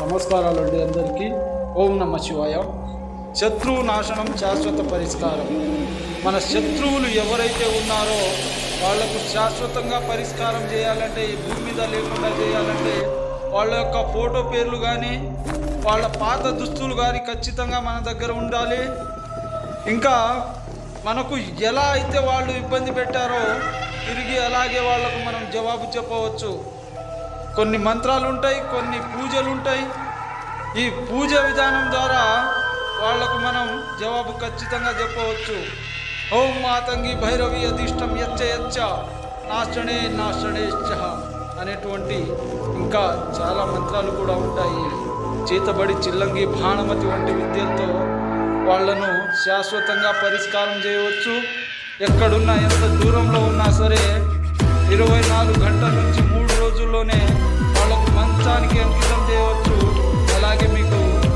నమస్కారాలండి అందరికీ. ఓం నమ శివాయ. శత్రువు నాశనం శాశ్వత పరిష్కారం. మన శత్రువులు ఎవరైతే ఉన్నారో వాళ్లకు శాశ్వతంగా పరిష్కారం చేయాలంటే, ఈ భూమి మీద లేకుండా చేయాలంటే వాళ్ళ యొక్క ఫోటో పేర్లు కానీ వాళ్ళ పాత దుస్తులు కానీ ఖచ్చితంగా మన దగ్గర ఉండాలి. ఇంకా మనకు ఎలా అయితే వాళ్ళు ఇబ్బంది పెట్టారో తిరిగి అలాగే వాళ్లకు మనం జవాబు చెప్పవచ్చు. కొన్ని మంత్రాలు ఉంటాయి, కొన్ని పూజలు ఉంటాయి. ఈ పూజ విధానం ద్వారా వాళ్లకు మనం జవాబు ఖచ్చితంగా చెప్పవచ్చు. ఓం మాతంగి భైరవి అధిష్టం యచ్చ యచ్చ నాశనే నాశనేశ్చ అనేటువంటి ఇంకా చాలా మంత్రాలు కూడా ఉంటాయి. చేతబడి చిల్లంగి భానుమతి వంటి విద్యలతో వాళ్లను శాశ్వతంగా పరిష్కారం చేయవచ్చు. ఎక్కడున్నా ఎంత దూరంలో ఉన్నా సరే 24 గంటల నుంచి 3 రోజుల్లోనే వాళ్ళకు మంచానికి అంకితం